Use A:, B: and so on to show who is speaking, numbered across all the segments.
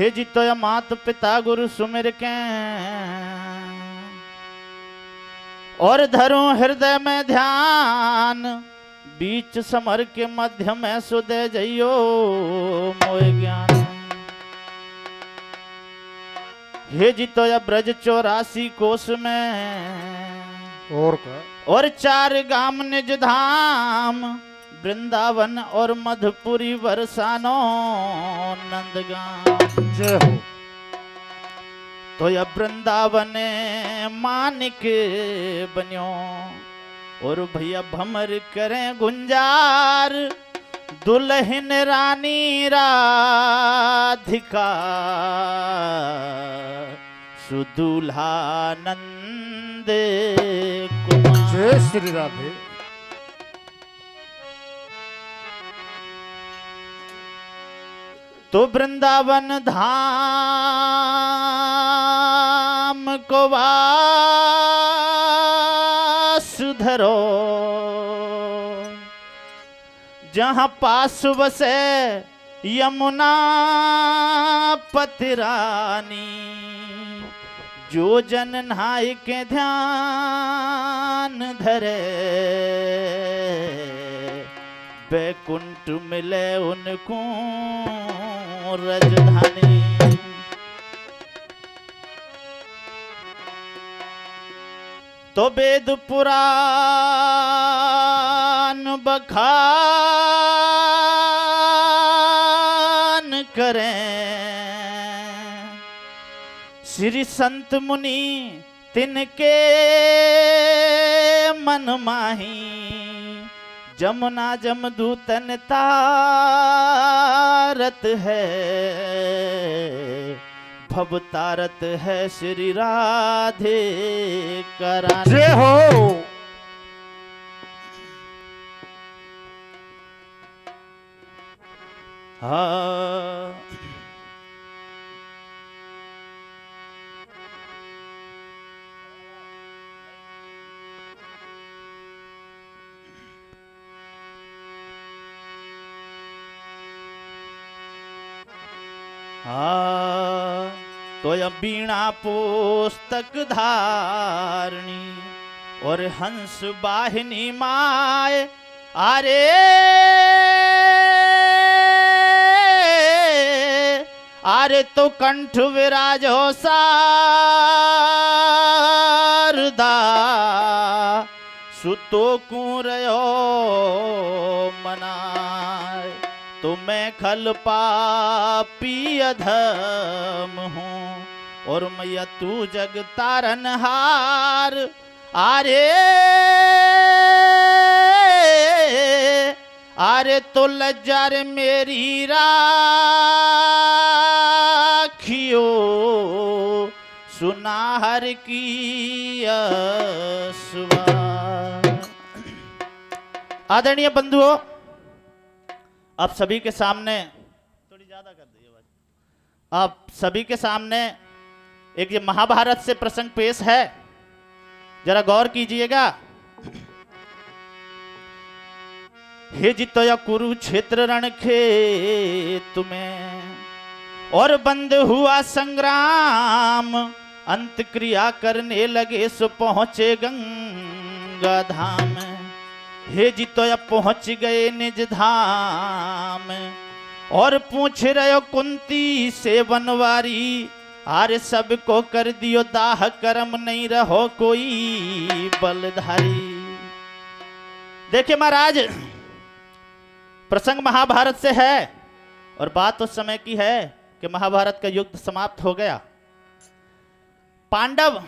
A: हे जितो या मात पिता गुरु सुमिर के और धरूं हृदय में ध्यान बीच समर के मध्य में सुदे जइयो मोय ज्ञान। हे जितो या ब्रज 84 कोस में और 4 गाम निज धाम वृंदावन और मधुपुरी बरसानो नंदगाम।
B: जय हो।
A: तो या वृंदावन मानिक बन्यो और भैया भमर करें गुंजार दुल्हन रानी राधिका सुदुल्हा नंद कुमार।
B: जय श्री राधे।
A: तो वृंदावन धाम को वास धरो जहां पास बसे यमुना पतिरानी जो जन नहाय के ध्यान धरे बैकुंठ मिले उनको राजधानी। तो वेद पुराण बखान करें श्री संत मुनि तिनके मन माही जमुना जमदूतन तारत है भव तारत है श्री राधे करानी।
B: जय हो।
A: हाँ तो यह बीणा पुस्तक धारणी और हंस वाहिनी माय आरे आरे तो कंठ विराजो सारदा सुतो कुरयो मनाय। तो मैं खल पापी अधम हूँ और मैया तू जग तारनहार आरे आरे तो लज्जा रे मेरी राखियो सुनाहर की असवा। आदरणीय बंधुओं, आप सभी के सामने थोड़ी ज्यादा कर दीजिए बात। आप सभी के सामने एक ये महाभारत से प्रसंग पेश है, जरा गौर कीजिएगा। हे जितोया कुरुक्षेत्र रण खेत में और बंद हुआ संग्राम अंत क्रिया करने लगे सो पहुंचे गंगा धाम। हे जितोया पहुंच गए निज धाम और पूछ रहे हो कुंती से बनवारी आरे सबको कर दियो दाह कर्म नहीं रहो कोई बलधारी। देखिए महाराज, प्रसंग महाभारत से है और बात उस समय की है कि महाभारत का युद्ध समाप्त हो गया। पांडव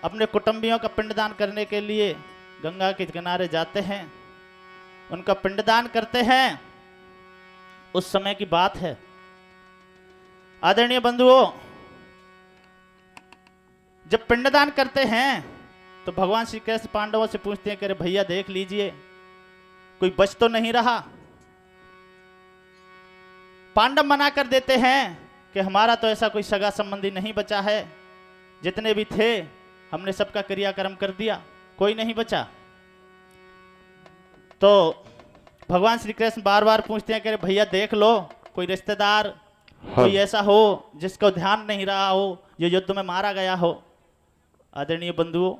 A: अपने कुटुंबियों का पिंडदान करने के लिए गंगा के किनारे जाते हैं, उनका पिंडदान करते हैं। उस समय की बात है। आदरणीय बंधुओं, जब पिंडदान करते हैं तो भगवान श्री कृष्ण पांडवों से पूछते हैं कि अरे भैया देख लीजिए कोई बच तो नहीं रहा। पांडव मना कर देते हैं कि हमारा तो ऐसा कोई सगा संबंधी नहीं बचा है, जितने भी थे हमने सबका क्रियाक्रम कर दिया, कोई नहीं बचा। तो भगवान श्री कृष्ण बार बार पूछते हैं कि भैया देख लो कोई रिश्तेदार कोई ऐसा हो जिसको ध्यान नहीं रहा हो, जो युद्ध में मारा गया हो। आदरणीय बंधुओं,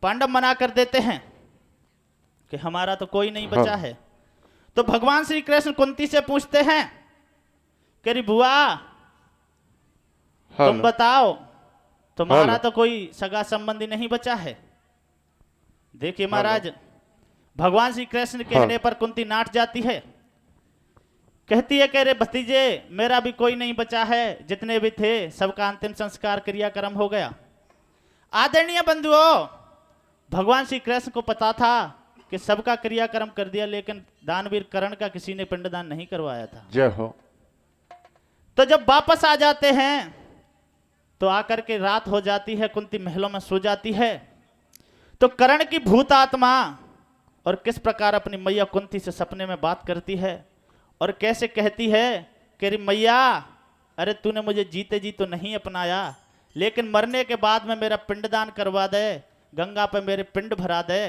A: पांडव मना कर देते हैं कि हमारा तो कोई नहीं बचा है। तो भगवान श्री कृष्ण कुंती से पूछते हैं कि रे बुआ, तुम बताओ, तुम्हारा तो कोई सगा संबंधी नहीं बचा है। देखिए महाराज, भगवान श्री कृष्ण कहने पर कुंती नाट जाती है, कहती है कि रे भतीजे, मेरा भी कोई नहीं बचा है, जितने भी थे सबका अंतिम संस्कार क्रियाक्रम हो गया। आदरणीय बंधुओं, भगवान श्री कृष्ण को पता था कि सबका क्रियाक्रम कर दिया, लेकिन दानवीर कर्ण का किसी ने पिंडदान नहीं करवाया था।
B: जय हो।
A: तो जब वापस आ जाते हैं तो आकर के रात हो जाती है, कुंती महलों में सो जाती है। तो कर्ण की भूत आत्मा और किस प्रकार अपनी मैया कुंती से सपने में बात करती है और कैसे कहती है कि रे मैया, अरे तूने मुझे जीते जी तो नहीं अपनाया, लेकिन मरने के बाद में मेरा पिंडदान करवा दे, गंगा पे मेरे पिंड भरा दे,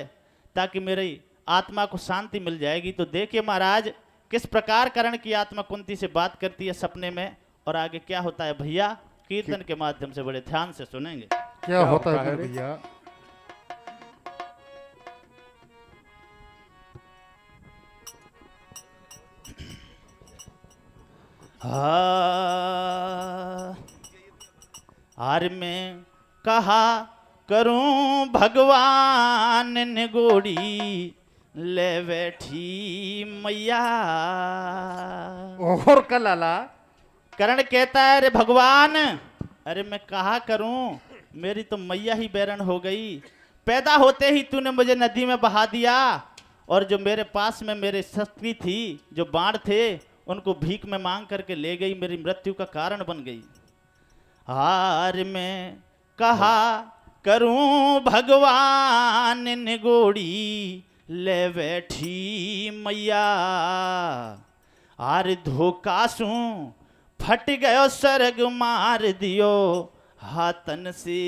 A: ताकि मेरी आत्मा को शांति मिल जाएगी। तो देखिए महाराज, किस प्रकार कर्ण की आत्मा कुंती से बात करती है सपने में, और आगे क्या होता है भैया, कीर्तन के माध्यम से बड़े ध्यान से सुनेंगे।
C: क्या होता है भैया?
A: आर में कहा करूं भगवान ने गोड़ी ले बैठी मैया।
C: और कलाला
A: कर्ण कहता है, अरे भगवान, अरे मैं कहा करूं, मेरी तो मैया ही बैरन हो गई। पैदा होते ही तूने मुझे नदी में बहा दिया, और जो मेरे पास में मेरे शक्ति थी, जो बाण थे, उनको भीख में मांग करके ले गई, मेरी मृत्यु का कारण बन गई। हार में कहा करूं भगवान ने गोड़ी ले बैठी मैया। आर धोखा सू फट गयो सरग मार दियो हाथन से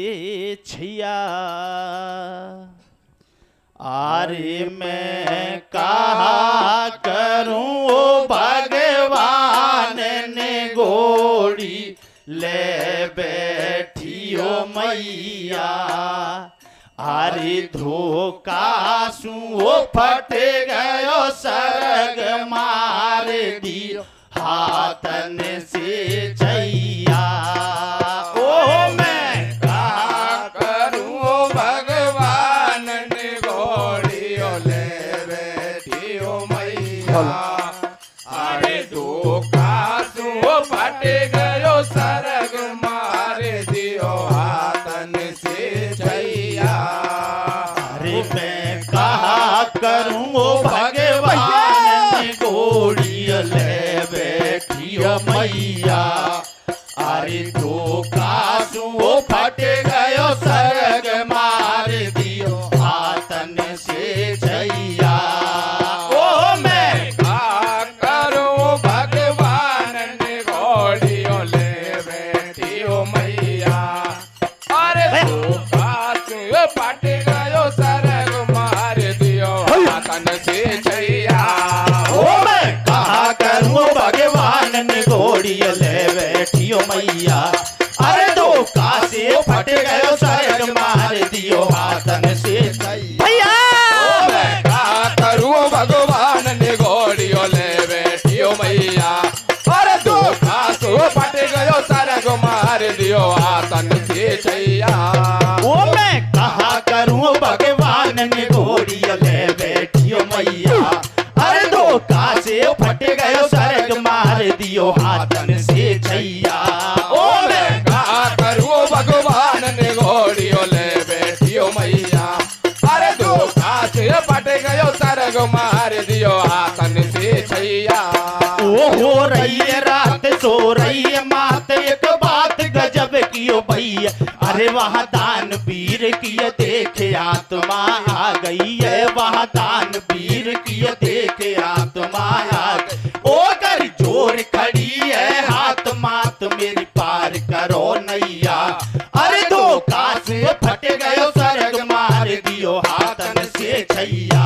A: छैया। आरे मैं कहा करूं ओ भगवान ने गोड़ी ले बैठियो मैया। आरे धोखा सू फट गयो सरग मार दियो हाथन से छैया। ओ मैं कहा करूं भगवान ने गोड़ियों ले बैठियो मैया। अरे धोखा सू फट गयो सरग मार दियो हाथन से छैया। अरे मैं कहा करूं भगवान ने गोड़ियों ले बैठियो मैया। अरे धोखा सू फट गयो सरग मार दियो हाथन से छैया। ओ मैं
D: कहा करूं भगवान ने गोड़ियों ले बैठियो मैया। अरे धोखा सू फट गयो सरग मार दियो हाथन से छैया।
A: ओ मैं कहा करूं भगवान ने गोड़ियों ले बैठियो मैया। अरे धोखा से फट गयो सरग मार दियो हाथन से छैया।
D: ओ मैं कहा करूं भगवान ने गोड़ियों ले बैठियो मैया। अरे धोखा सू फट गयो सरग मार दियो हाथन से छैया।
A: ओ मैं कहा करूं भगवान ने गोड़ियों ले बैठियो मैया। अरे धोखा से फट गयो सरग मार दियो हाथन से छैया। ओ मैं
D: कहा करूं भगवान ने गोड़ियों ले बैठियो मैया। अरे धोखा से फट गयो सरग मार दियो हाथन से छैया।
A: ओ हो रही है रात सो रही है मात, एक बात गजब कियो भैया। अरे वहाँ दान वीर कियो देखे आत्मा आ गई है, वहाँ दान वीर कियो देखे आत्मा आ गई। ओ कर जोर खड़ी है हाथ मात मेरी पार करो नैया। अरे धोखा से फट गयो सरग मार दियो हाथन से छैया।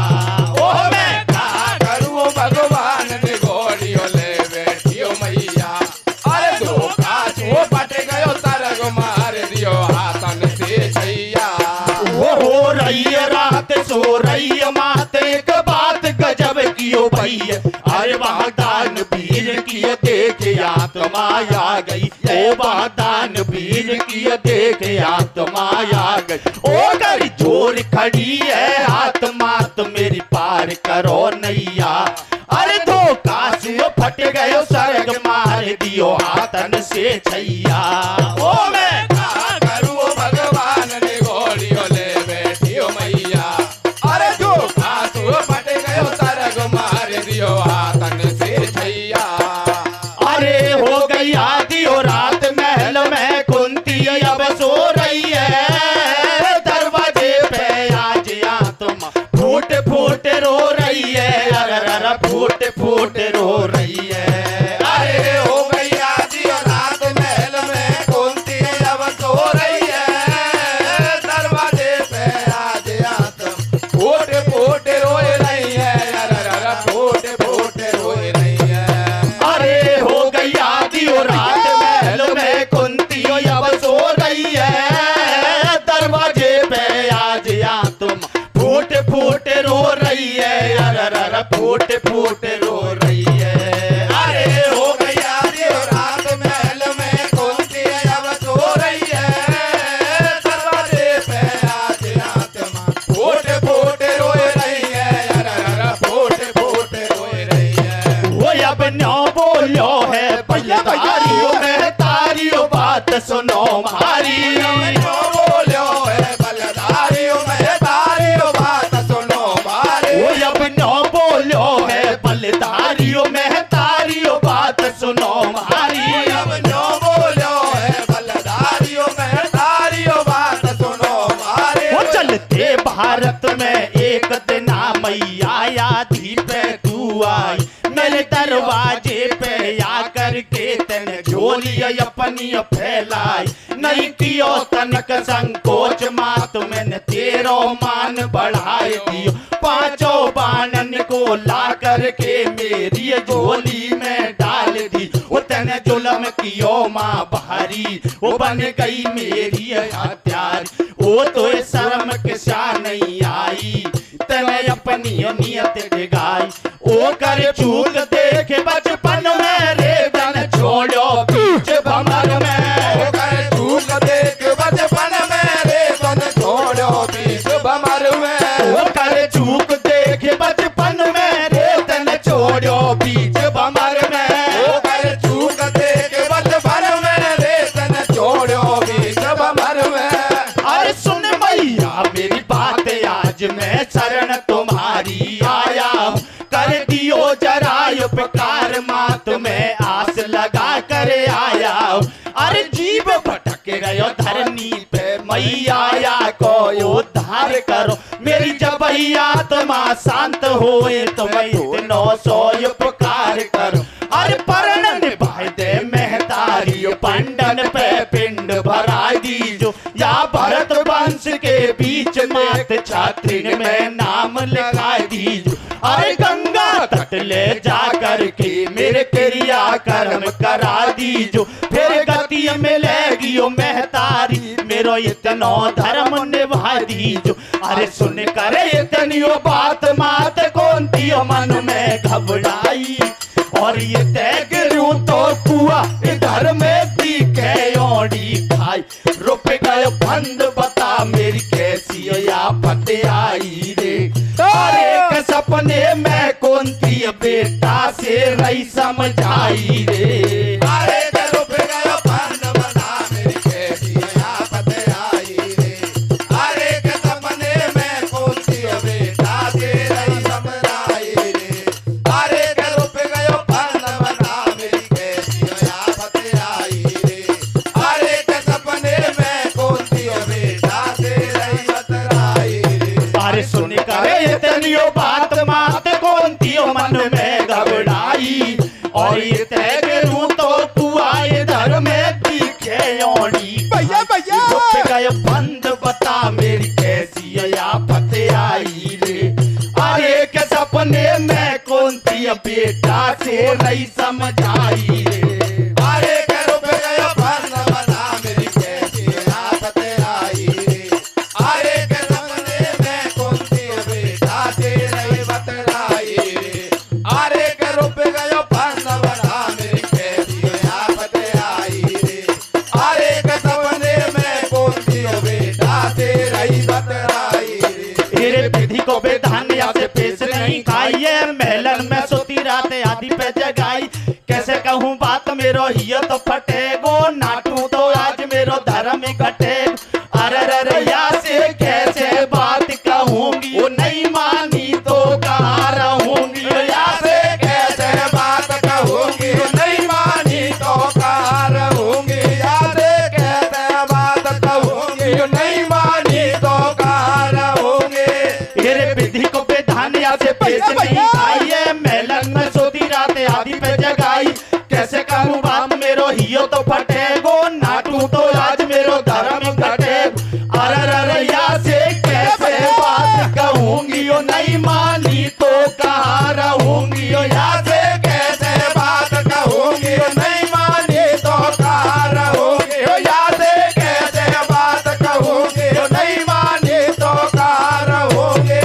A: ओ मैं
D: कहा करूं भगवान ने गोड़ियों ले बैठियो मैया।
A: गयो भैया, अरे वहाँ दान वीर की देख आत्मा आ गई, ओ वहाँ दान वीर की देख आत्मा आ गई। ओ गरी जोर खड़ी है आत्मा तो मेरी पार करो नैया, अरे धोखा से फट गयो सर्ग मार दियो हाथन से छैया। ओ मैं
D: का करूं भगवान ने घोड़ियों ले बैठियो मैया, अरे जो खासु फट गयो सरग मार दियो हाथन से छैया।
A: अरे हो गई आधी और रात महल में कुंती अब सो रही है, दरवाजे पे आज आत्मा फूट फूट रो रही है, अरे फूट फूट रो रही है।
D: अरे हो गई आधी और रात महल में कुंती अब सो रही है, दरवाजे पे आज आत्मा फूट फूट रोए रही है, अरे फूट फूट रोए रही है।
A: अरे हो गई आधी और रात महल में कुंती अब सो रही है, दरवाजे पे आज आत्मा फूट फूट रो रही है, अरे फूट फूट रो रही है।
D: अरे हो गई आधी और रात महल में कुंती अब सो रही है, दरवाजे पे आज आत्मा फूट फूट रोए रही है, अरे फूट फूट रोए रही है।
A: वो अब न्यो बोलो है बल्लेदारियों में तारियों बात सुनो हमारी,
D: जो बोलो है बलदारियों में तारियों बात सुनो मारे।
A: वो अब न्यो बोलो है बल्लेदारियों में तारियों बात सुनो हमारी।
D: अब जो बोलो है बलदारियों में तारियों बात सुनो मारे।
A: वो चलते भारत में एक दिन मैया आधी पे तू आई, मेरे दरवाजे पे आकर के तेने झोली अपनी फैलाई, नहीं कियो तनक संकोच मात मैंने तेरो मान बढ़ाए दियो, पांचों बाणन को ला करके मेरी झोली में डाल दी। वो तेने जुल्म कियो माँ भारी, वो बन गई मेरी हत्यार, वो तो शर्म के सा नहीं आई, तेने अपनी नियत डिगाई। ओ कर चूक देखे बचपन में रे धन छोड़ो बीच भंवर में,
D: कर चूक देख बचपन में रे बन छोड़ो बीच भंवर में।
A: ओ कर चूक देखे बचपन में रे धन छोड़ो बीच भंवर में,
D: ओ कर चूक देख बचपन में रे बन छोड़ो बीच भंवर में।
A: अरे सुन मैया मेरी बात आज मैं शरण तुम्हारी आया हूँ, कर दियो जरा उपकार मात में आस लगा कर आया हूँ। अरे जीव भटक गयो धरनी पे मैया को उद्धार करो, मेरी जब आत्मा शांत होए तो मैं इतनो सो उपकार करो। अरे परण निभाए दे महतारी पंडन पे पिंड भरा दीजो, या भरत वंश के बीच मात छात्रिन में नाम लिखा दीजो। अरे गंगा तट ले जा करके मेरे क्रिया कर्म करा दीजो, फिर गति मिलेगी ओ महतारी मेरो इतनो धर्म निभा दीजो। अरे सुन कर इतनी बात मात कौनती मन में घबराई, और ये तैग रू तो कुआ इधर में दिखे ओड़ी खाई, रुप गए बंद बता मेरी कैसी आफत आई रे। अरे एक सपने में कौनती बेटा से रही समझाई रे।
D: अरे रुप गयो बंद बता मेरी कैसी आफत आई रे। अरे के सपने में कौनती बेटा से रही समझाई रे। अरे के रुप गयो बंद बता मेरी कैसी आफत आई रे। अरे के सपने में कौनती बेटा से रही बतराई रे।
A: अरे सुन कर इतनी बात मात कौनती मन में घबराई, और ये तैग रू तो तू आए धर में दिखे ओड़ी
D: भैया भैया
A: रुक गए बंद बता मेरी कैसी आफत आई रे। अरे के सपने में कौनती बेटा से रही समझाई रे।
D: अरे के रुप गयो बंद बता मेरी कैसी आफत आई रे। अरे के सपने में कौनती बेटा से रही बतराई रे।
A: पे जगाई। कैसे कहूँ बात मेरो हियो तो फटेगो, नाटू तो आज मेरो धर्म घटे। अरे रे या से कैसे बात कहूंगी, वो नहीं मानी तो कहाँ रहूंगी।
D: या से कैसे बात कहूंगी, नहीं मानी तो कहाँ रहूंगी। या से कैसे बात कहूंगी, नहीं मानी तो कहाँ रहूंगी।
A: तेरे विधि को विधान या से पेश नहीं आई है, मेलन में सोती रात आदि पे जगाई। कैसे कहूँ बात मेरो हियो तो फटेगो, नाटू तो आज मेरो धर्म घटे। अरे या से कैसे बात कहूंगी, ओ नहीं मानी तो कहाँ रहूंगी। ओ
D: या से कैसे बात कहूंगी, नहीं मानी तो कहाँ रहूंगी। या से कैसे बात कहूंगी, नहीं मानी तो कहाँ रहूंगी।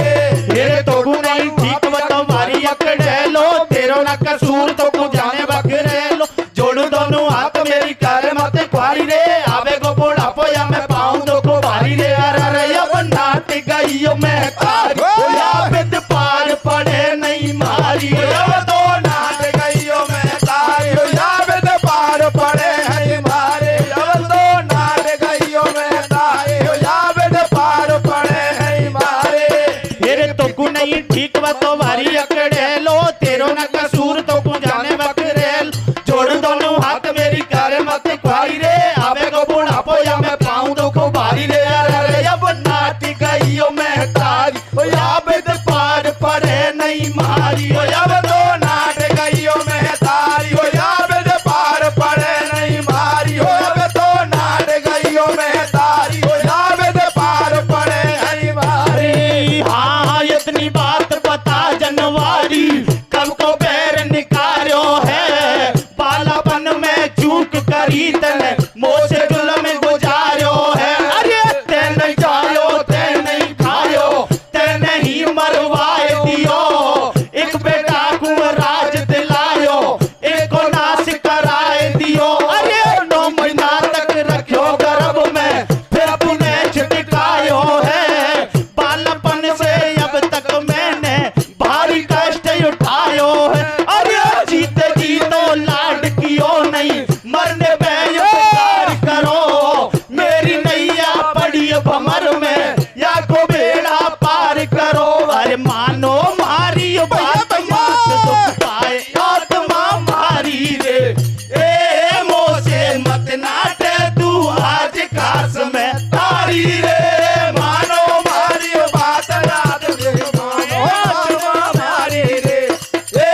A: ये तो नहीं ठीक बताओ मारी अकड़े लो, तेरो ना कसूर तो को जाने बकरे लो। जोड़ू दोनों हाथ मेरी कर मत क्वारी रे, आवे गो बुढ़ापो या मैं पाऊं तो को भारी रे। अरे अब नाट गईयो मैं कारी, या बिद पार पड़े नहीं मारी।
D: अब तो नाट गईयो मैं तारी, या बिद पार पड़े हैं मारे। अब तो नाट गईयो मैं तारी, या बिद पार पड़े हैं मारे।
A: तेरे तो को नहीं ठीक बताओ मारी अकड़े लो, तेरो ना कसूर तो को जाने बकरे लो। जोड़ दोनों हाथ मेरी कर मत क्वारी रे, आवे गो बुढ़ापो या मैं पाऊं तो को भारी रे। अरे अब नाट गईयो मैं तारी, या बिद पार पड़े नहीं मारी।
D: अब तो नाट गईयो मैं तारी, या बिद पार पड़े नहीं मारी। अब तो नाट गईयो मैं तारी, या बिद पार पड़े नहीं मारी।
A: अरे हाँ इतनी बात बता जनवारी, कब को पैर निकालो है। बालापन में चूक करी तने, मोसे जुल्म में गुजारो है। अरे ते नहीं जायो ते नहीं खायो, ते नहीं मरवाए दियो। एक बेटा को राज दिलायो, एक को नाश कराए दियो। अरे 9 महीना तक रखो गर्भ में, फिर अपने छिटकायो है। बालपन से अब तक मैंने भारी कष्ट उठायो है। अरे जीते जी तो लाड कियो नहीं, मरने पे प्यार करो। मेरी नैया पड़ी भमर में, या को बेड़ा पार करो। अरे मानो मारी बात मत दुख पाए, आत्मा मारी रे। ए मोसे मत नाटे तू आज खास में तारी रे। मानो
D: मारी बात रात में मानो मारी रे।
A: ए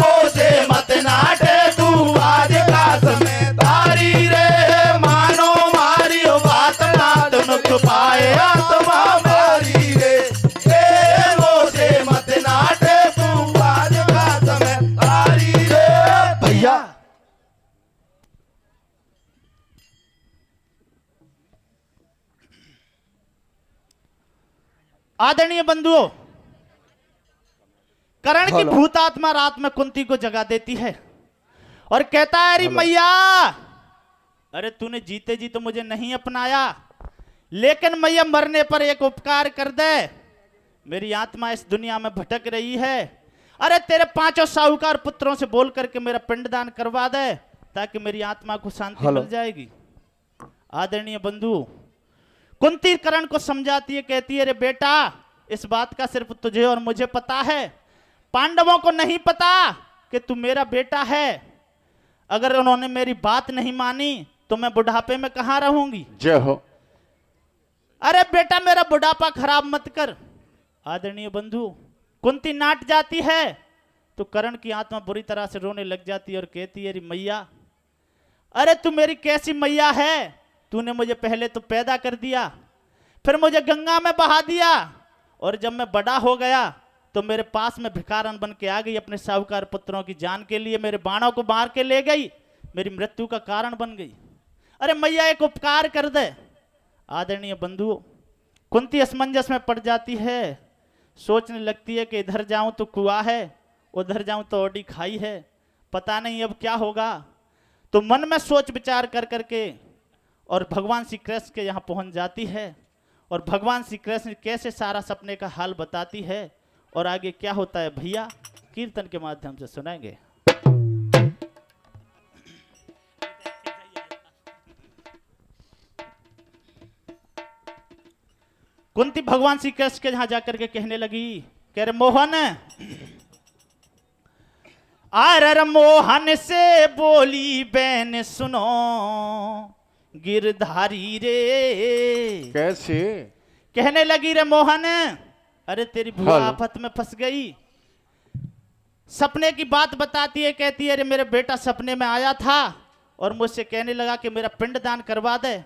A: मोसे मत नाटे तू आज खास में तारी रे। मानो मारी बात रात मुख पाए, आत्मा
D: मारी रे।
A: ए मोसे मत नाटे तू
D: आज खास में तारी रे।
A: भैया आदरणीय बंधुओं, करण की भूत आत्मा रात में कुंती को जगा देती है और कहता है अरे मैया, अरे तूने जीते जी तो मुझे नहीं अपनाया, लेकिन मैया मरने पर एक उपकार कर दे। मेरी आत्मा इस दुनिया में भटक रही है। अरे तेरे 5 साहूकार पुत्रों से बोल करके मेरा पिंडदान करवा दे, ताकि मेरी आत्मा को शांति मिल जाएगी। आदरणीय बंधु, कुंती करण को समझाती है, कहती है अरे बेटा, इस बात का सिर्फ तुझे और मुझे पता है, पांडवों को नहीं पता कि तू मेरा बेटा है। अगर उन्होंने मेरी बात नहीं मानी तो मैं बुढ़ापे में कहां रहूंगी।
C: जय हो।
A: अरे बेटा मेरा बुढ़ापा खराब मत कर। आदरणीय बंधु, कुंती नाट जाती है तो करण की आत्मा बुरी तरह से रोने लग जाती है और कहती है अरे मैया, अरे तू मेरी कैसी मैया है। तूने मुझे पहले तो पैदा कर दिया, फिर मुझे गंगा में बहा दिया, और जब मैं बड़ा हो गया तो मेरे पास में भिखारन बन के आ गई। अपने साहूकार पुत्रों की जान के लिए मेरे बाणों को मार के ले गई, मेरी मृत्यु का कारण बन गई। अरे मैया एक उपकार कर दे। आदरणीय बंधुओं, कुंती असमंजस में पड़ जाती है, सोचने लगती है कि इधर जाऊं तो कुआं है, उधर जाऊं तो ओडी खाई है, पता नहीं अब क्या होगा। तो मन में सोच विचार कर करके और भगवान श्री कृष्ण के यहाँ पहुंच जाती है, और भगवान श्री कृष्ण कैसे सारा सपने का हाल बताती है और आगे क्या होता है भैया कीर्तन के माध्यम से सुनाएंगे। कुंती भगवान श्री कृष्ण के जहां जाकर के कहने लगी, कह रहे मोहन, आर मोहन से बोली बहन सुनो गिरधारी रे।
C: कैसे?
A: कहने लगी रे मोहन, अरे तेरी बुआ
C: हेलो।
A: आफत में फंस गई। सपने की बात बताती है, कहती है अरे मेरा बेटा सपने में आया था और मुझसे कहने लगा कि मेरा पिंडदान करवा दे।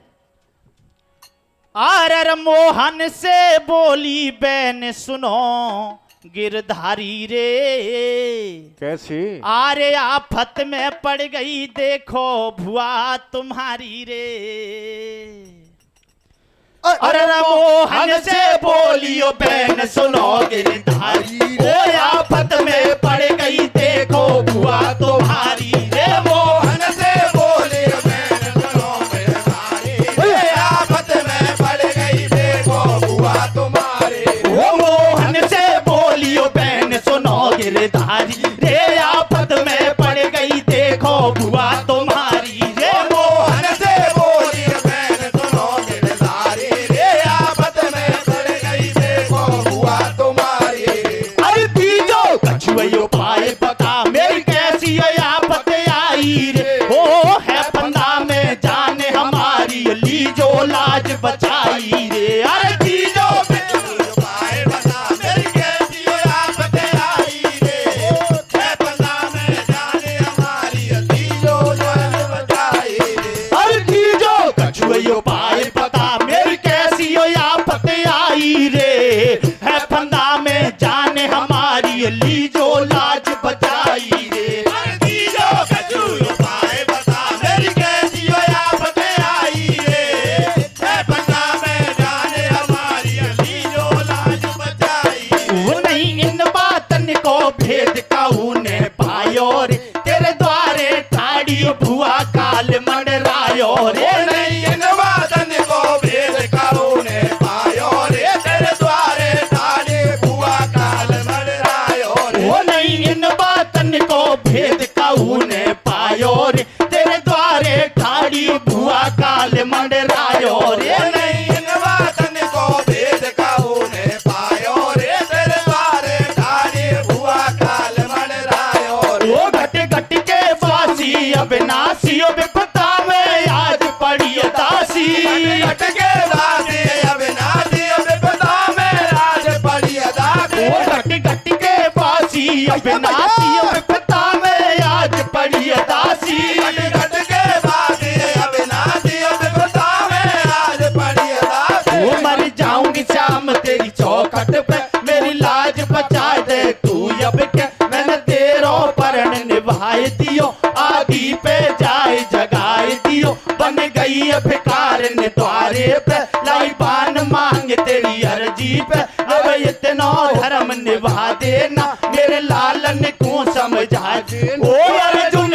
A: आर मोहन से बोली बहन सुनो गिरधारी रे।
C: कैसे?
A: आरे आफत में पड़ गई देखो भुआ तुम्हारी रे। अरे मोहन से बोलियो बहन सुनो गिरधारी रे, आफत में पड़ गई देखो भुआ तुम्हारी रे।
D: मोहन से बोली बहन सुनो गिरधारी रे, आफत में पड़ गई देखो बुआ तुम्हारी।
A: ओ मोहन से बोलियो बहन सुनो गिरधारी रे, आफत में पड़ गई देखो भुआ तुम्हारी रे।
D: मोहन से बोली बहन सुनो गिरधारी रे, आफत में पड़ गई देखो बुआ तुम्हारी।
A: अरे तीजो कछुएयो पाए पका मेरी कैसी आफत आई रे। ओ है फंदा में जाने हमारी लीजो लाज बचाई रे। अरे तीजो
D: पाए बता मेरी कैसी आफत आई रे, है पता में जाने हमारी तीजो जान बचाई रे।
A: अरे तीजो कछुएयो पाए पका मेरी कैसी आफत आई रे। है फंदा में जाने हमारी लीजो लाज बचाई रे।
D: तीजो कछुओ पाए बता मेरी कैसी आफत आई रे, है पता में जाने हमारी तीजो लाज बचाई।
A: वो नहीं इन बातन को भेद काऊने पायो रे। तेरे द्वारे ठाड़ी भुआ काल मंडरायो रे।
D: नहीं इन वादन को भेद काऊने पायो रे, तेरे द्वारे ठाड़ी बुआ काल मंडरायो रे।
A: वो नहीं इन बातन को भेद काऊने पायो रे। तेरे द्वारे ठाड़ी भुआ काल मंडरायो रे।
D: नहीं इन वादन को भेद काऊने पायो रे, तेरे द्वारे ठाड़ी बुआ काल मंडरायो रे।
A: वो घट घट के फांसी अविनाशी विपता में आज पड़ी दासी।
D: घट के दासी अविनाशी विपदा में आज पड़ी दासी।
A: वो घट घट के फांसी अविनाशी विपता में आज पड़ी दासी।
D: घट घट के दासी अविनाशी विपदा में आज पड़ी दासी।
A: वो मर जाऊंगी शाम तेरी चौखट पे मेरी लाज बचा दे तू अब के। मैंने तेरो परण निभाए दियो आदि पे जाए जगाए दियो। बन गई भिकार ने द्वारे पे लाई पान मांग तेरी अर्जी पे। अब इतना धर्म निभा देना मेरे लालन को समझा दे। ओ अर्जुन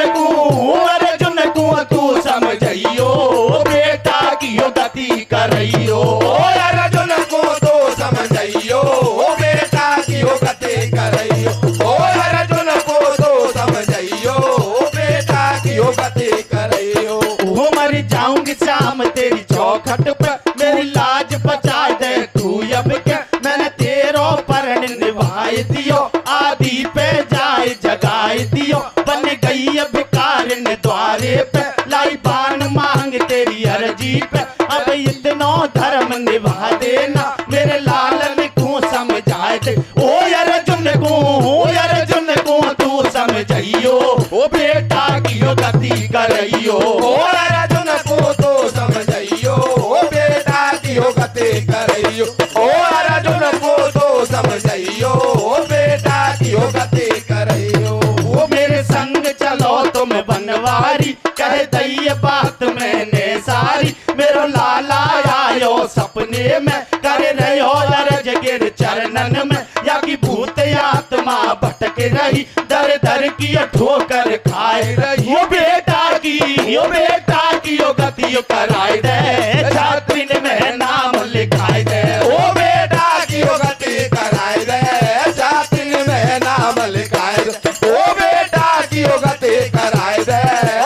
A: को तू समझियो बेटा की गति करियो।
D: ओ अर्जुन को तो समझियो बेटा की गति करियो। ओ अर्जुन को तो समझियो बेटा की गति करियो।
A: वो मर जाऊंगी शाम तेरी चौखट पे मेरी लाज बचा दे तू अब के। मैंने तेरो परण निभाए दियो आदि पे जाए जगाए दियो। बन गई भिकार ने द्वारे पे लाई बान मांग तेरी अर्जी पे। अब इतना धर्म निभा देना मेरे लालन को समझा दे। ओ अर्जुन को तू समझियो ओ बेटा की गति करियो।
D: ओ अर्जुन को तो समझियो बेटा की गति करियो। ओ अर्जुन को तो समझियो बेटा की गति करियो।
A: वो मेरे संग चलो तुम बनवारी कह दई बात मैंने सारी। मेरो लाला आयो सपने में कर रहो लरज गिर चरणन में। या की भूत आत्मा भटक रही दर दर की ठोकर खाए रही। वो बेटा की गति कराए दे छात्रिन में नाम लिखाए दे।
D: ओ बेटा की गति कराए दे छात्रिन में नाम लिखाए दे। ओ बेटा की गति कराए दे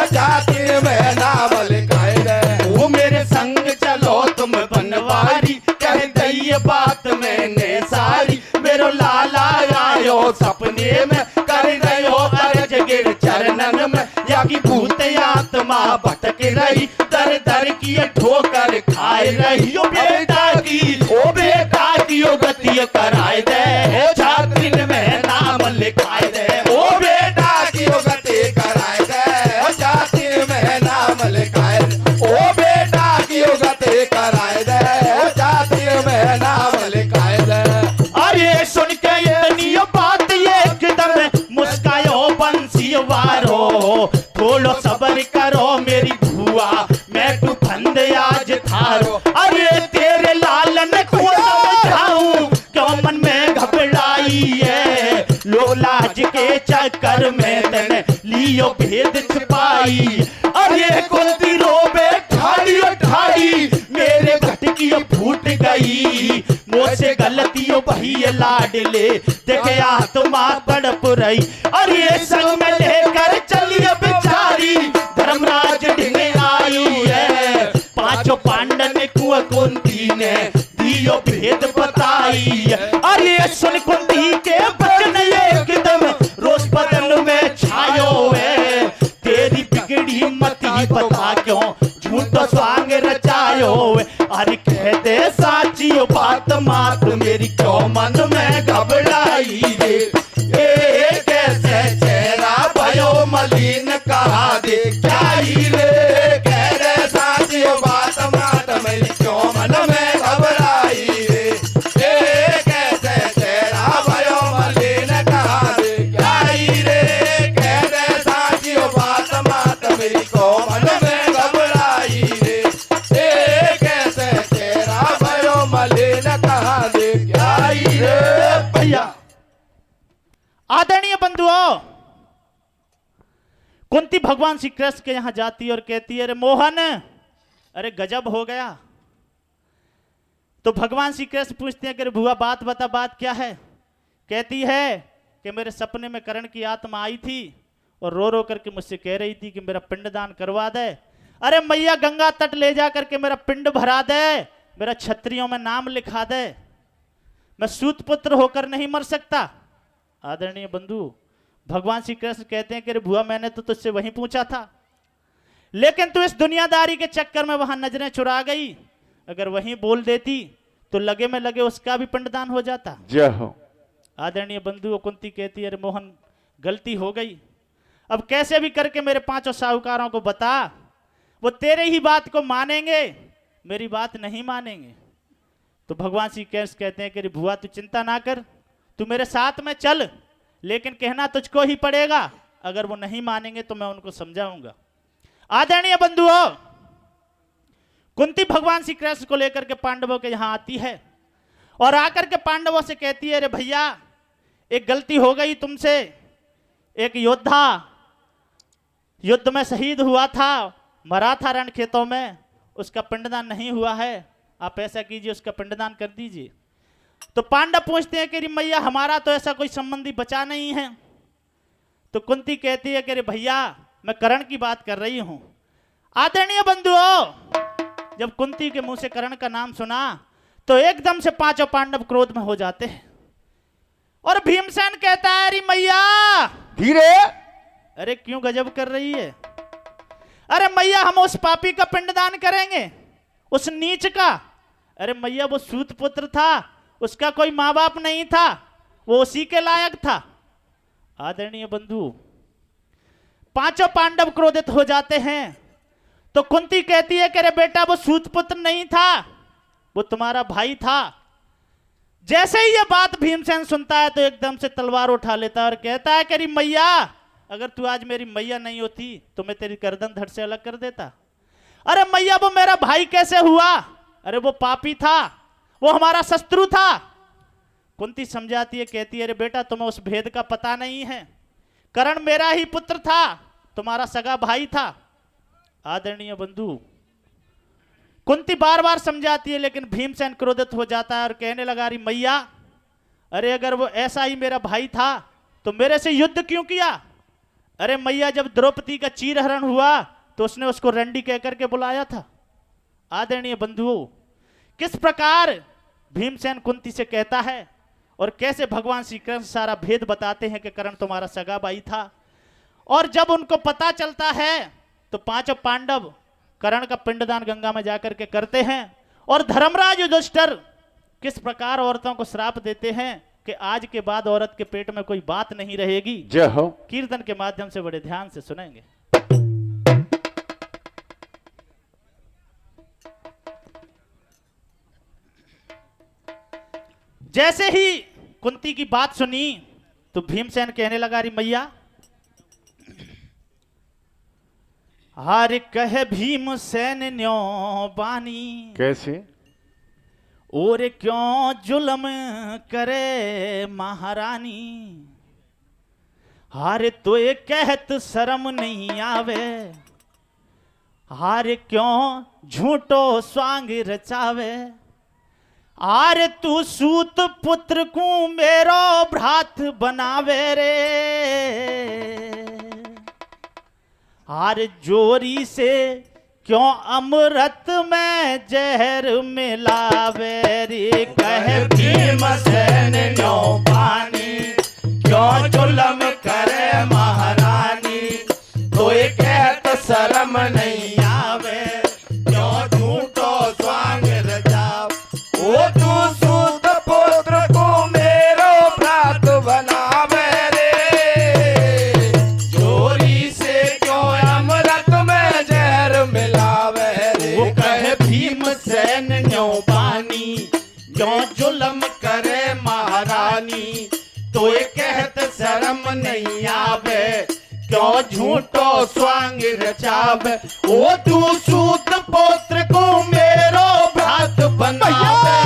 D: छात्रिन में नाम लिखाए दे।
A: वो मेरे संग चलो तुम बनवारी कह दई बात ठोकर की ठोकर खाए रही हो बेटा की, ओ बेटा की ओ गति कराए दे, छात्र में नाम लिखाए दे,
D: ओ बेटा की ओ गति कराए दे, जाति में नाम लिखाए दे, ओ बेटा की ओ गति कराए दे, जाति में नाम लिखाए दे।
A: अरे सुन के ये नियो बात एकदम मुस्कायो बंसी वारो, थोड़ो सबर करो मेरी भुआ, मैं तू फंद आज थारो। अरे तेरे लालन को समझाऊं क्यों मन में घबराई है, लोग लाज के चक्कर में तने लियो भेद छिपाई। अरे कुंती रोबे ठाड़ी ठाड़ी, मेरे घटकियों फूट गई, मुझसे गलतियों बही लाडले, देखे आत्मा तड़प रही। अरे संग में लेकर चलिए बेचारी, धर्मराज ढिंगे आई है, पांचों पांडव ने कुंती ने दियो भेद बताई है। अरे सुन कुंती के बचन एकदम रोज बदन में छायो है, तेरी बिगड़ी मती बता क्यों झूठ स्वांग रचायो है। अरे कहते साची बात मात मेरी क्यों मन में घबराई रे,
D: ए कैसे चेहरा भयो मलिन कहा दे क्या ही रे, कह रे साची बात मात मेरी क्यों मन में घबराई रे, ए कैसे चेहरा भयो मलिन कहा दे क्या ही रे, कह रे साची बात मात मेरी क्यों मन में घबराई रे, ए कैसे चेहरा भयो मलिन कहा दे क्या ही रे।
A: भैया आदरणीय बंधुओं, कुंती भगवान श्री कृष्ण के यहां जाती है और कहती है, अरे मोहन, अरे गजब हो गया। तो भगवान श्री कृष्ण पूछते हैं कि भुआ बात बता, बात क्या है। कहती है कि मेरे सपने में कर्ण की आत्मा आई थी और रो रो करके मुझसे कह रही थी कि मेरा पिंडदान करवा दे। अरे मैया गंगा तट ले जा करके मेरा पिंड भरा दे, मेरा क्षत्रियों में नाम लिखा दे, मैं सूत पुत्र होकर नहीं मर सकता। आदरणीय बंधु, भगवान श्री कृष्ण कहते हैं कि भुआ मैंने तो तुझसे वहीं पूछा था, लेकिन तू इस दुनियादारी के चक्कर में वहां नजरें चुरा गई, अगर वहीं बोल देती तो लगे में लगे उसका भी पिंडदान हो जाता।
C: जय हो।
A: आदरणीय बंधु, कुंती कहती है, अरे मोहन गलती हो गई, अब कैसे भी करके मेरे पांचों साहूकारों को बता, वो तेरे ही बात को मानेंगे, मेरी बात नहीं मानेंगे। तो भगवान श्री कृष्ण कहते हैं कि भुआ तू चिंता ना कर, तू मेरे साथ में चल, लेकिन कहना तुझको ही पड़ेगा, अगर वो नहीं मानेंगे तो मैं उनको समझाऊंगा। आदरणीय बंधुओं, कुंती भगवान श्री कृष्ण को लेकर के पांडवों के यहां आती है और आकर के पांडवों से कहती है, अरे भैया एक गलती हो गई तुमसे, एक योद्धा युद्ध में शहीद हुआ था, मरा था रण खेतों में, उसका पिंडदान नहीं हुआ है, आप ऐसा कीजिए उसका पिंडदान कर दीजिए। तो पांडव पूछते हैं कि मैया हमारा तो ऐसा कोई संबंधी बचा नहीं है। तो कुंती कहती है कि भैया मैं कर्ण की बात कर रही हूं। आदरणीय बंधुओं, जब कुंती के मुंह से कर्ण का नाम सुना तो एकदम से पांचों पांडव क्रोध में हो जाते हैं और भीमसेन कहता है, अरे मैया
C: धीरे,
A: अरे क्यों गजब कर रही है, अरे मैया हम उस पापी का पिंडदान करेंगे, उस नीच का। अरे मैया वो सूत पुत्र था, उसका कोई माँ बाप नहीं था, वो उसी के लायक था। आदरणीय बंधु, पांचों पांडव क्रोधित हो जाते हैं। तो कुंती कहती है कि अरे बेटा वो सूत पुत्र नहीं था, वो तुम्हारा भाई था। जैसे ही ये बात भीमसेन सुनता है तो एकदम से तलवार उठा लेता है और कहता है कि अरे मैया अगर तू आज मेरी मैया नहीं होती तो मैं तेरी गर्दन धड़ से अलग कर देता। अरे मैया वो मेरा भाई कैसे हुआ, अरे वो पापी था, वो हमारा शत्रु था। कुंती समझाती है, कहती है, अरे बेटा तुम्हें उस भेद का पता नहीं है, कर्ण मेरा ही पुत्र था, तुम्हारा सगा भाई था। आदरणीय बंधु, कुंती बार बार समझाती है लेकिन भीमसेन क्रोधित हो जाता है और कहने लगा, अरे मैया अरे अगर वो ऐसा ही मेरा भाई था तो मेरे से युद्ध क्यों किया। अरे मैया जब द्रौपदी का चीरहरण हुआ तो उसने उसको रंडी कहकर के बुलाया था। आदरणीय बंधुओं, किस प्रकार भीमसेन कुंती से कहता है और कैसे भगवान श्री कृष्ण सारा भेद बताते हैं कि कर्ण तुम्हारा सगा भाई था। और जब उनको पता चलता है तो पांचों पांडव कर्ण का पिंडदान गंगा में जाकर के करते हैं और धर्मराज युधिष्ठिर किस प्रकार औरतों को श्राप देते हैं कि आज के बाद औरत के पेट में कोई बात नहीं रहेगी।
C: जय हो।
A: कीर्तन के माध्यम से बड़े ध्यान से सुनेंगे। जैसे ही कुंती की बात सुनी तो भीमसेन कहने लगा, री मैया, हार कह भीमसेन न्यो बानी,
C: कैसे?
A: और क्यों जुल्म करे महारानी, हार तो ये कहत शर्म नहीं आवे, हार क्यों झूठो स्वांग रचावे, आर तू सूत पुत्र को मेरो भ्रात बनावे रे, आर जोरी से क्यों अमृत में जहर मिलावे रे, कह भीमसेन न्यो बानी, क्यों जुल्म करे महारानी, तो ये कहत शर्म नहीं आवे, क्यों झूठो स्वांग रचावे,
D: ओ तू सूत पुत्र को मेरो भ्रात बनावे रे, चोरी से क्यों अमृत में जहर मिलावे रे,
A: वो कहे भीमसेन न्यो बानी, क्यों जुल्म करे महारानी, तो ये कहत शर्म नहीं आवे, क्यों झूठो स्वांग रचावे, ओ तू सूत पुत्र को मेरो भ्रात बनावे,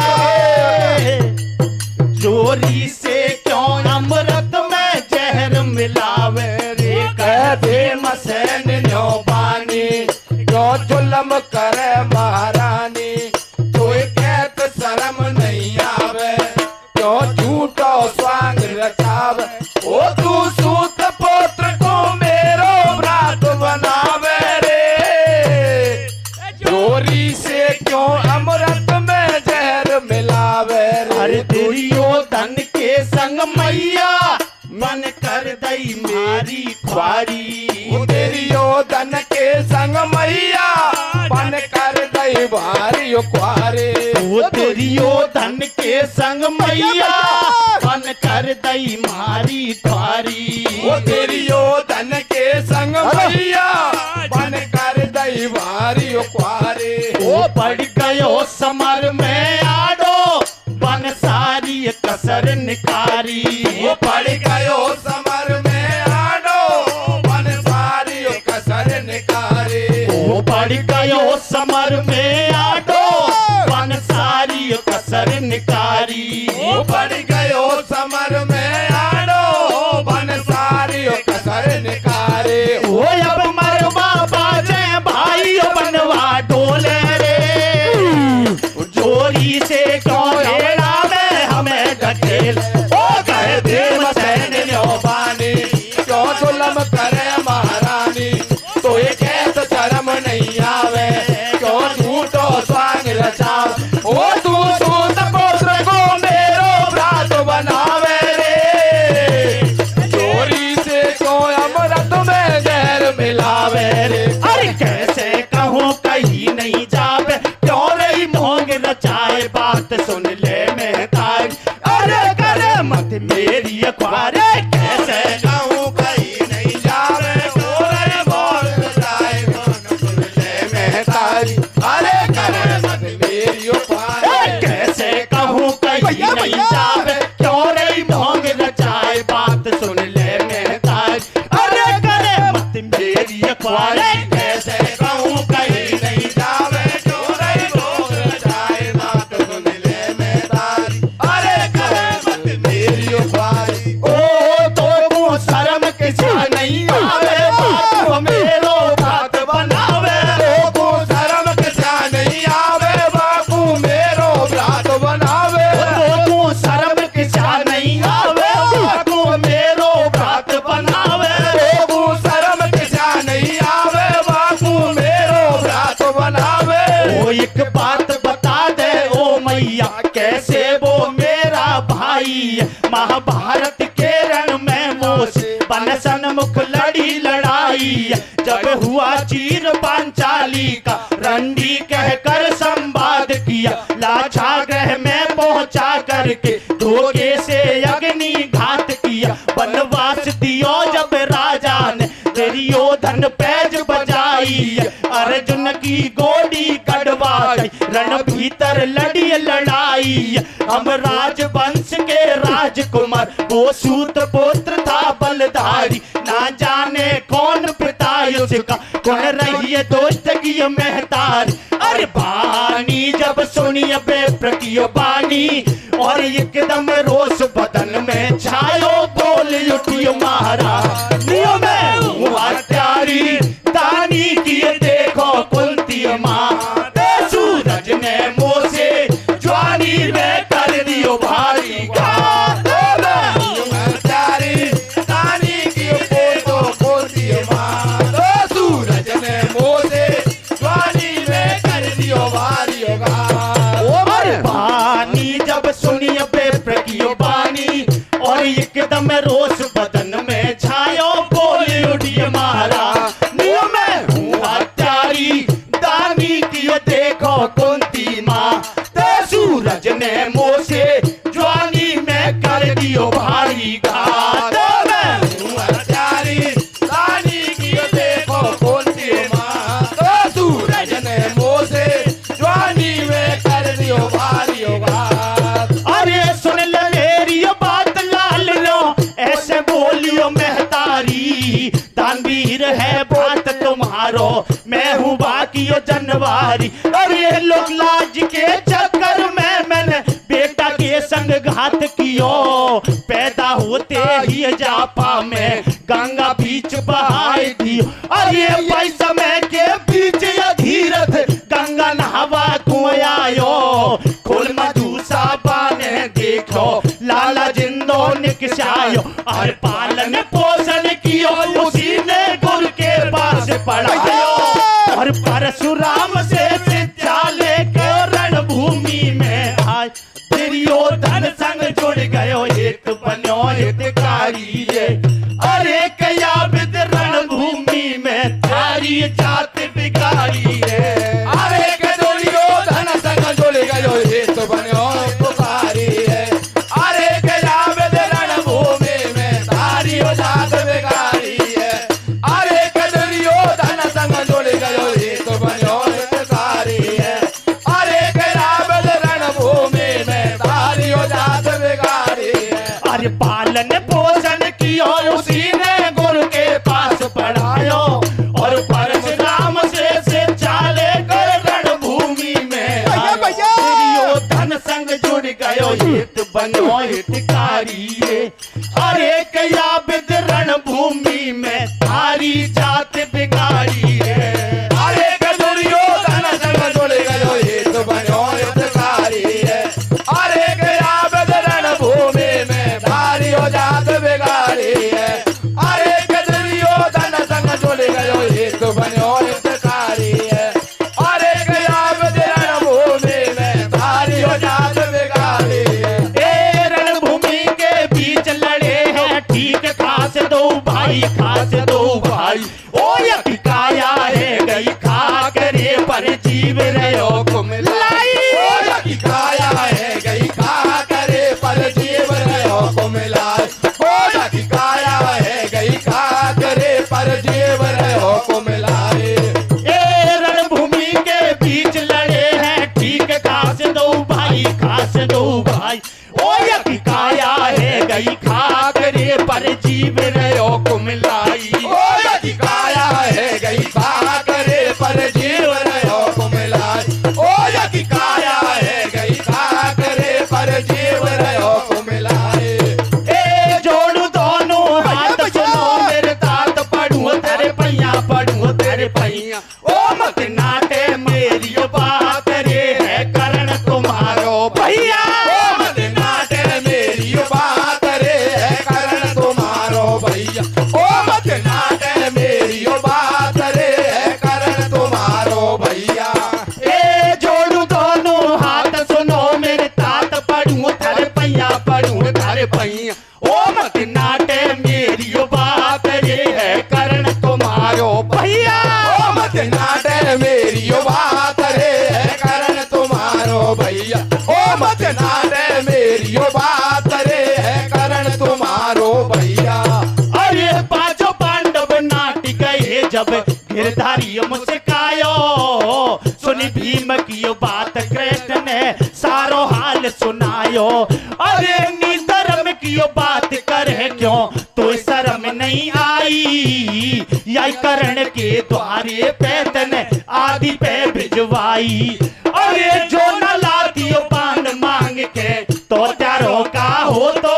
A: चोरी से क्यों अमृत में जहर मिलावे रे, कह भीमसेन न्यो बानी,
D: क्यों जुल्म करे महारानी, तो ये कहत शर्म नहीं आवे, क्यों झूठो स्वांग रचावे, ओ तू सूत पुत्र को मेरो भ्रात बनावे रे, चोरी से क्यों अमृत में जहर मिलावे रे,
A: अरे दुर्योधन के संग मैया मन कर दई मारी ख्वारी,
D: ओ दुर्योधन के संग मैया बन कर दई भारी क्वारे,
A: वो दुर्योधन के संग मैया मन कर दई मारी ख्वारी,
D: ओ दुर्योधन के संग मैया बन कर दई भारी क्वारे,
A: वो पड़ गयो समर में आडो बन सारी कसर निकारी,
D: वो पड़ गयो समर में आडो बन सारी कसर निकारे,
A: वो पड़ गयो समर में आडो बन सारी कसर निकारी,
D: वो पड़ गयो समर में आडो बन सारी कसर निकारे,
A: वो अब मरवा बाजे भाई बनवा डोले रे, चोरी से क्यों लेना में हमें ढकेल, ओ कहे भीमसेन न्यो बानी,
D: क्यों जुल्म करे महारानी, तो ये कहत शर्म नहीं आवे, क्यों झूठो स्वांग रचावे, ओ तू सूत पुत्र को मेरो भ्रात बनावे रे, चोरी से क्यों अमृत में जहर मिलावे रे,
A: अरे कैसे कहूँ कहीं नहीं जावे, क्यों रही मोंग रचाए बात सुन ले मेहतारी, अरे करे मत मेरी अखबारे, कैसे कहूँ कहीं नहीं जावे,
D: क्यों रे मोर रचाए सुन ले मेहतारी, अरे करे मत मेरी
A: ए, कैसे कहूँ कहीं नहीं जावे, क्यों रही मोंग रचाए बात सुन ले मेहतारी, अरे करे मत मेरी अखबारे, कैसे कहूँ कहीं नहीं
D: जावे, क्यों रे मोर रचाए बात सुन ले मेहतारी, अरे करे मत मेरी उपारी,
A: ओ तो शर्म किसा नहीं आवे, बात मेरो बात बनावे,
D: को शर्म किसा नहीं आवे, बापू मेरो भ्रात बनावे,
A: तो शर्म किसा नहीं आवे, बापू मेरो बात बनावे,
D: को शर्म किसा नहीं आवे, बापू मेरो भ्रात बनावे,
A: ओ एक बात बता दे ओ मैया, कैसे वो मेरा भाई महाभारत के रण में मोसे बन सन्मुख लड़ी लड़ाई, जब हुआ चीर पांच पांचाली का रंडी कहकर संवाद किया, लाछा ग्रह में पहुंचा करके धोखे से अग्नि घात किया। वनवास दियो जब राजा ने दुर्योधन पैज बजाई, अर्जुन की गोली कड़वाई, रण भीतर लड़ी लड़ाई। हम राजवंश के राजकुमार, वो सूत पुत्र था बलधारी, ना जाने कौन पिता उसका, कौन रही है दोस्त की महतारी। अरे बानी जब सुनी बेप्र की बानी, और एकदम रोष बदन में छायो, बोल उठियो महाराज में हूँ हत्यारी, दानी किए देखो कुंती माँ। सूरज ने मुँह से ज्वानी में कर दियो भारी घात,
D: हत्यारी दानी किए देखो कुंती माँ। सूरज ने मुँह से ज्वानी में कर दियो भारी घात।
A: बानी जब सुनिए बेप्र की बानी, और एकदम रोष बदन में छायो, बोले उठिए महाराज में हूँ हत्यारी, दानी किए देखो कुंती माँ। सूरज ने मुँह से ज्वानी में कर दियो भारी घात,
D: हत्यारी दानी किए देखो कुंती माँ। सूरज ने मुँह से ज्वानी में कर दियो भारी घात।
A: अरे सुन ले मेरी बात लाल लो, ऐसे बोलियो महतारी, दानवीर है बात तुम्हारो, मैं हूँ बाकी जनवारी। अरे लोग लाज के चक्कर में मैंने बेटा के संग घात कियो, पैदा होते ही जापा में गंगा बीच बहाई दियो। अरे भाई समय के बीच अधीरथ गंगा नहावा कुएं आयो, खोल मधुसा बाने देखो, लाला जिंदो निकसायो। और पालन पोषण कियो, उसी ने गुरु के पास पढ़ायो, और परशुराम से शिक्षा लेकर रणभूमि में आए। दुर्योधन संग जुड़ गयो, एक बनो हितकारी ये। अरे कया विद रणभूमि में थारी जात बिगाड़ी है।
D: अरे के दुर्योधन संग जुड़ गयो, हित बनो पुकारी है। अरे के जावेद रणभूमि में तारी जात बिगाड़ी है। अरे के दुर्योधन संग जुड़ गयो, हित बनो पुकारी है। अरे के जावेद रणभूमि में तारी जात बिगाड़ी है।
A: अरे पालन पोषण कियो, उसी ने गुरु के पास पढ़ायो, और परशुराम से शिक्षा लेकर रणभूमि में आयो। दुर्योधन संग जुड़ गयो, हित बनो हितकारी ये। अरे कया विद रणभूमि में थारी जात बिगाड़ी है।
D: अरे के दुर्योधन संग जुड़ गयो, हित बनो हितकारी है। अरे के जावेद रणभूमि में तारी जात बिगाड़ी है। अरे के दुर्योधन संग जुड़ गयो, हित बनो हितकारी है। अरे के जावेद रणभूमि में तारी जात बिगाड़ी है।
A: ए रणभूमि के बीच लड़े हैं ठीक खास दो भाई, खास दो भाई। ओ यकी काया है गई खा करे, पर जीव रहो कुमलाई।
D: ओ यकी काया है गई खा करे, पर जीव रहो को मिलाए। ओ यकी काया है गई खा करे, पर जीव रहो को मिलाए।
A: ए रणभूमि के बीच लड़े हैं ठीक खास दो भाई, खास दो भाई। ओ यकी काया है गई खा करे, पर जीव रहो कुमलाई।
D: ओ
A: जब गिरधारी मुस्कायो, सुनी भीम की यो बात कृष्ण ने सारो हाल सुनायो। अरे नी धर्म की यो बात करे क्यों तो शर्म नहीं आई, या करण के द्वारे पैदन आदि पे भिजवाई। अरे जो न लाती पान मांग के तो त्यारो का हो तो